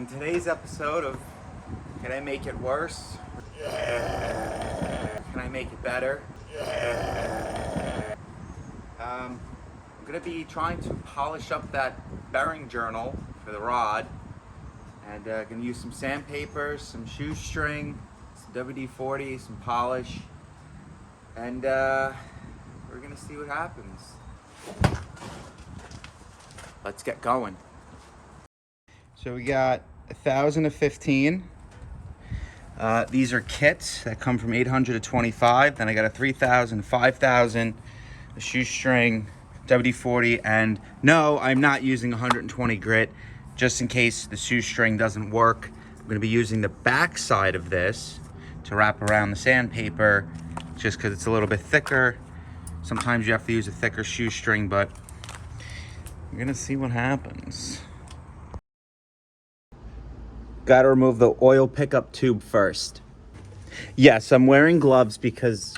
In today's episode of Can I Make It Worse? Can I make it better? I'm going to be trying to polish up that bearing journal for the rod, and going to use some sandpaper, some shoestring, some WD-40, some polish, and we're going to see what happens. Let's get going. So we got 1,000 of 15. These are kits that come from 800 to 25. Then I got a 3,000, 5,000, a shoestring, WD-40, and no, I'm not using 120 grit, just in case the shoestring doesn't work. I'm going to be using the back side of this to wrap around the sandpaper, just because it's a little bit thicker. Sometimes you have to use a thicker shoestring, but we're going to see what happens. Got to remove the oil pickup tube first. Yes, I'm wearing gloves because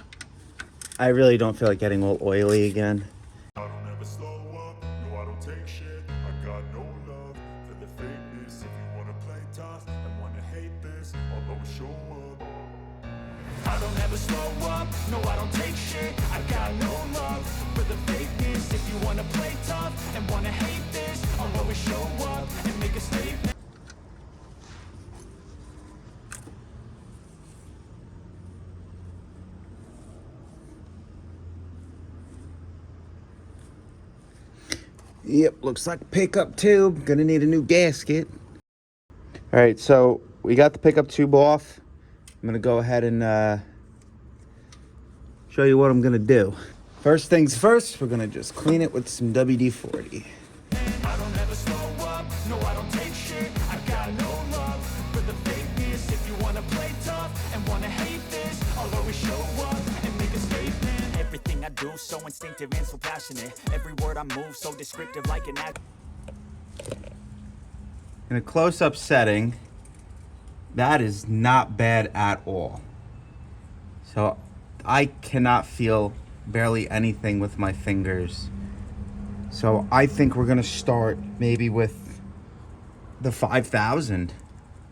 I really don't feel like getting all oily again. I don't ever slow up, no I don't take shit. I got no love for the fakeness. If you wanna play tough and wanna hate this, I'll always show up. I don't ever slow up, no I don't take shit. I got no love for the fakeness. If you wanna play tough and wanna hate this, I'll always show up and make a statement. Yep, looks like a pickup tube. Gonna need a new gasket. All right, so we got the pickup tube off. I'm gonna go ahead and show you what I'm gonna do. First things first, we're gonna just clean it with some WD-40. I don't ever slow up, no I don't take shit. I got no love for the fakeness. If you wanna play tough and wanna hate this, I'll always show up and make a statement. Everything I do so instinctive and so passionate. Every word I move so descriptive like an act. In a close-up setting, that is not bad at all. So I cannot feel barely anything with my fingers. So I think we're gonna start maybe with the 5,000,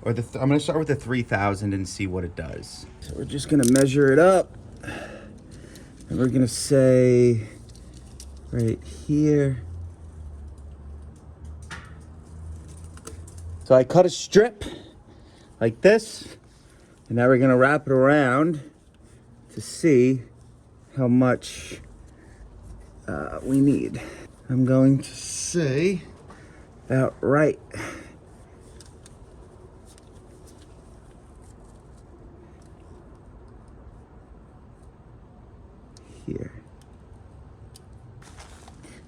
or I'm gonna start with the 3,000 and see what it does. So we're just gonna measure it up, and we're gonna say right here. So I cut a strip like this, and now we're gonna wrap it around to see how much we need. I'm going to say about right here.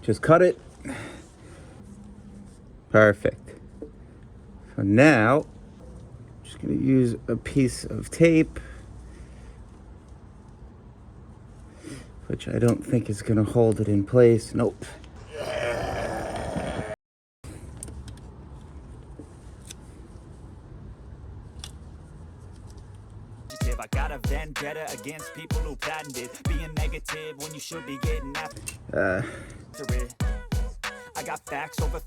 Just cut it. Perfect. So now, I'm just gonna use a piece of tape, which I don't think is gonna hold it in place. Nope. I got a vendetta against people who patented being negative when you should be getting after it. I got facts over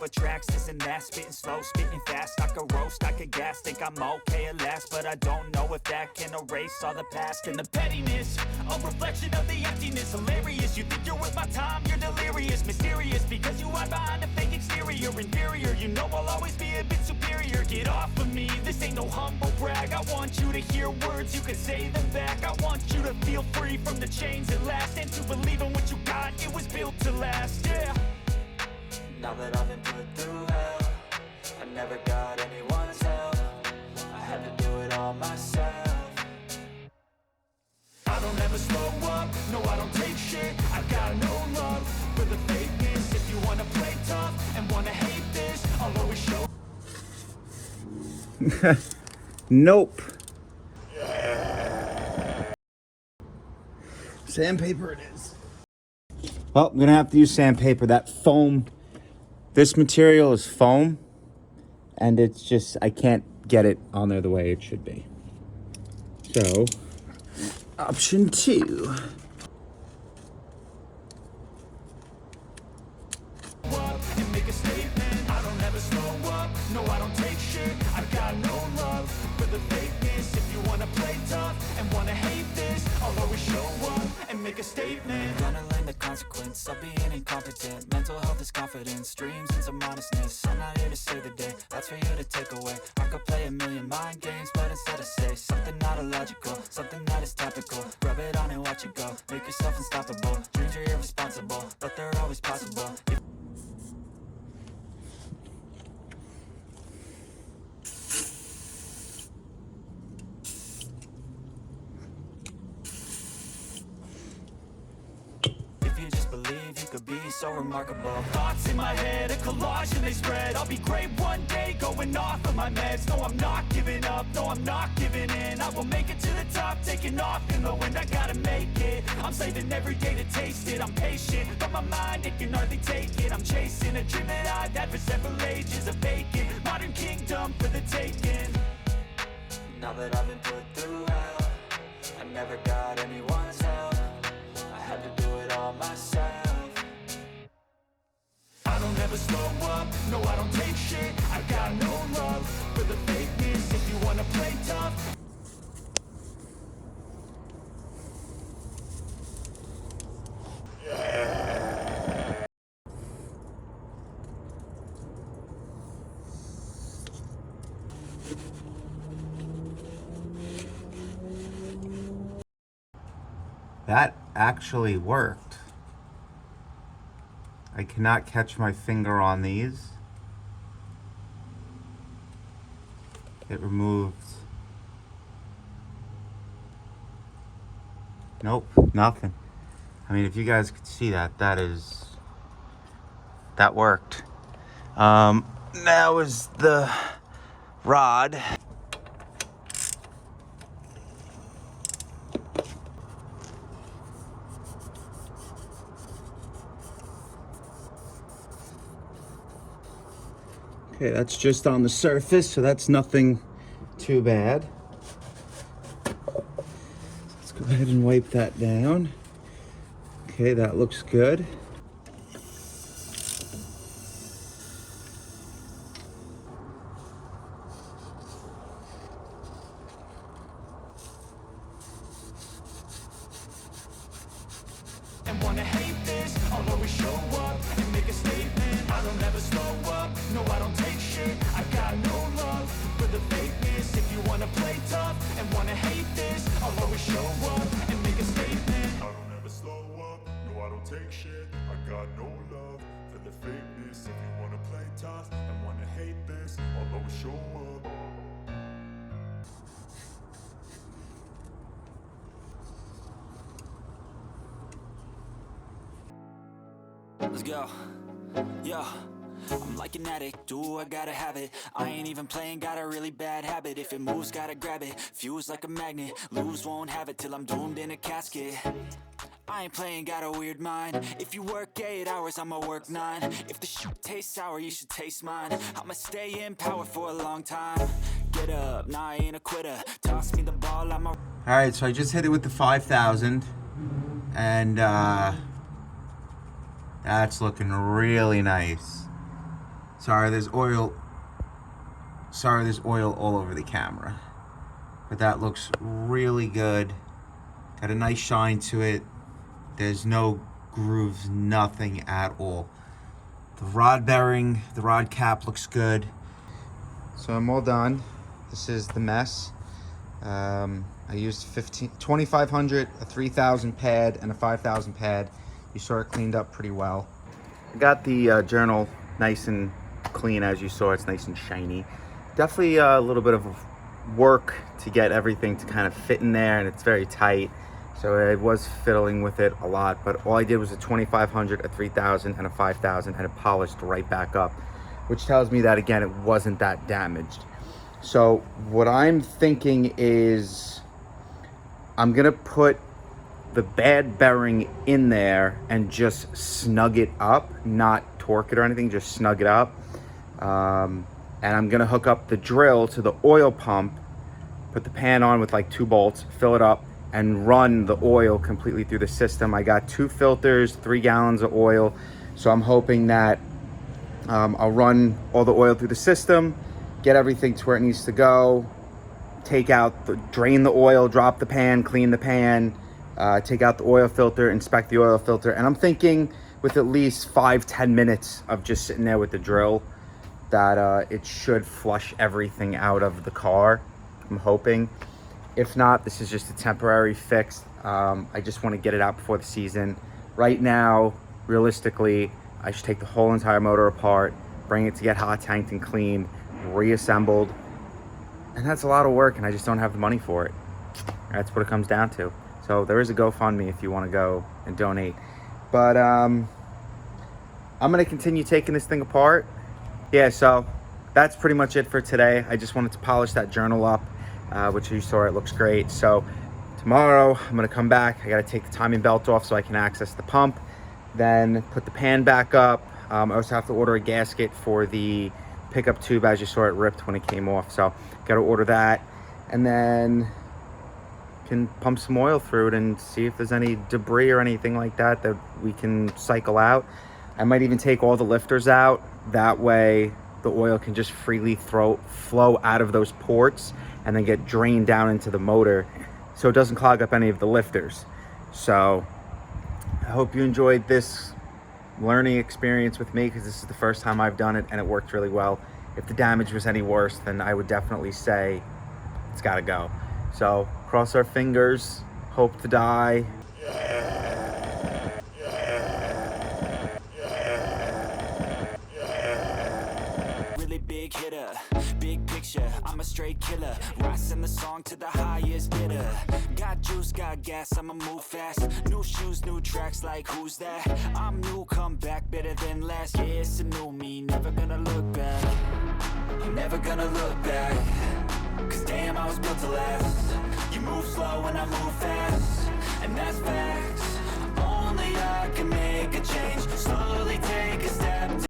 tracks, this and that, spitting slow, spitting fast. I could roast, I could gas, think I'm okay at last, but I don't know if that can erase all the past. And the pettiness, a reflection of the emptiness. Hilarious, you think you're worth my time, you're delirious. Mysterious, because you hide behind a fake exterior. Inferior, you know I'll always be a bit superior. Get off of me, this ain't no humble brag. I want you to hear words, you can say them back. I want you to feel free from the chains at last, and to believe in what you got, it was built to last, yeah. Now that I've been put through hell, I never got anyone's help. I had to do it all myself. I don't ever slow up, no I don't take shit. I got no love for the fakeness. If you wanna play tough and wanna hate this, I'll always show. Nope. Sandpaper it is. Well, I'm gonna have to use sandpaper. That foam, this material is foam, and it's just, I can't get it on there the way it should be. So, option 2. And make a statement. I don't ever slow up, no I don't take shit. shit. I got no love for the fakeness. If you wanna play tough and wanna hate this, I'll always show up and make a statement. Gonna learn the consequence of being incompetent. Mental health is confidence, dreams and some honestness. I'm not here to save the day, that's for you to take away. I could play a million mind games, but instead I say something not illogical, something that is topical. Rub it on and watch it go, make yourself unstoppable. Dreams are irresponsible, but they're always possible. If you just believe, you could be so remarkable. Thoughts in my head, a collage and they spread. I'll be great one day, going off of my meds. No, I'm not giving up, no, I'm not giving in. I will make it to the top, taking off in the wind. I gotta make it, I'm saving every day to taste it. I'm patient, but my mind, it can hardly take it. I'm chasing a dream that I've had for several ages. A vacant, modern kingdom for the taking. Now that I've been put through hell, I never got anyone's help. I had to do it all myself. I don't ever slow up, no I don't take shit. I got no love for the fakeness. If you wanna play tough. That actually worked. I cannot catch my finger on these. It removed. Nope, nothing. I mean, if you guys could see that, that worked. Now is the rod. Okay, that's just on the surface, so that's nothing too bad. Let's go ahead and wipe that down. Okay, that looks good. And wanna hate this, I'll always show up and make a statement. I don't ever slow up, no I don't take shit. I got no love for the fakeness. If you wanna play tough and wanna hate this, I'll always show up and make a statement. I don't ever slow up, no I don't take shit. I got no love for the fakeness. If you wanna play tough and wanna hate this, I'll always show up. Let's go. Yo, I'm like an addict, do I gotta have it. I ain't even playing, got a really bad habit. If it moves, gotta grab it, fuse like a magnet. Lose, won't have it till I'm doomed in a casket. I ain't playing, got a weird mind. If you work 8 hours, I'ma work 9. If the shit tastes sour, you should taste mine. I'ma stay in power for a long time. Get up, nah, I ain't a quitter. Toss me the ball, I'm a... Alright, so I just hit it with the 5,000. And, that's looking really nice. Sorry, there's oil all over the camera. But that looks really good. Got a nice shine to it. There's no grooves, nothing at all. The rod bearing, the rod cap looks good. So I'm all done. This is the mess. I used 2,500, a 3,000 pad, and a 5,000 pad. You saw it cleaned up pretty well. I got the journal nice and clean, as you saw. It's nice and shiny. Definitely a little bit of work to get everything to kind of fit in there, and it's very tight. So I was fiddling with it a lot, but all I did was a 2,500, a 3,000, and a 5,000, and it polished right back up, which tells me that, again, it wasn't that damaged. So what I'm thinking is I'm gonna put the bad bearing in there and just snug it up, not torque it or anything, just snug it up. And I'm gonna hook up the drill to the oil pump, put the pan on with like 2 bolts, fill it up, and run the oil completely through the system. I got 2 filters, 3 gallons of oil. So I'm hoping that I'll run all the oil through the system, get everything to where it needs to go, drain the oil, drop the pan, clean the pan, take out the oil filter, inspect the oil filter. And I'm thinking with at least 5-10 minutes of just sitting there with the drill that it should flush everything out of the car. I'm hoping. If not, this is just a temporary fix. I just want to get it out before the season. Right now, realistically, I should take the whole entire motor apart, bring it to get hot tanked and cleaned, reassembled. And that's a lot of work, and I just don't have the money for it. That's what it comes down to. So there is a GoFundMe if you want to go and donate. But I'm going to continue taking this thing apart. Yeah, so that's pretty much it for today. I just wanted to polish that journal up, which you saw, it looks great. So tomorrow I'm going to come back. I got to take the timing belt off so I can access the pump. Then put the pan back up. I also have to order a gasket for the pickup tube. As you saw, it ripped when it came off. So got to order that. And then can pump some oil through it and see if there's any debris or anything like that that we can cycle out. I might even take all the lifters out. That way the oil can just freely flow out of those ports and then get drained down into the motor so it doesn't clog up any of the lifters. So I hope you enjoyed this learning experience with me, because this is the first time I've done it and it worked really well. If the damage was any worse, then I would definitely say it's got to go. So cross our fingers, hope to die. Really big hitter, big picture, I'm a straight killer. Rising the song to the highest bidder. Got juice, got gas, I'ma move fast. New shoes, new tracks, like who's that? I'm new, come back, better than last. Yeah, it's a new me, never gonna look back. I'm never gonna look back. Cause damn, I was built to last. You move slow and I move fast.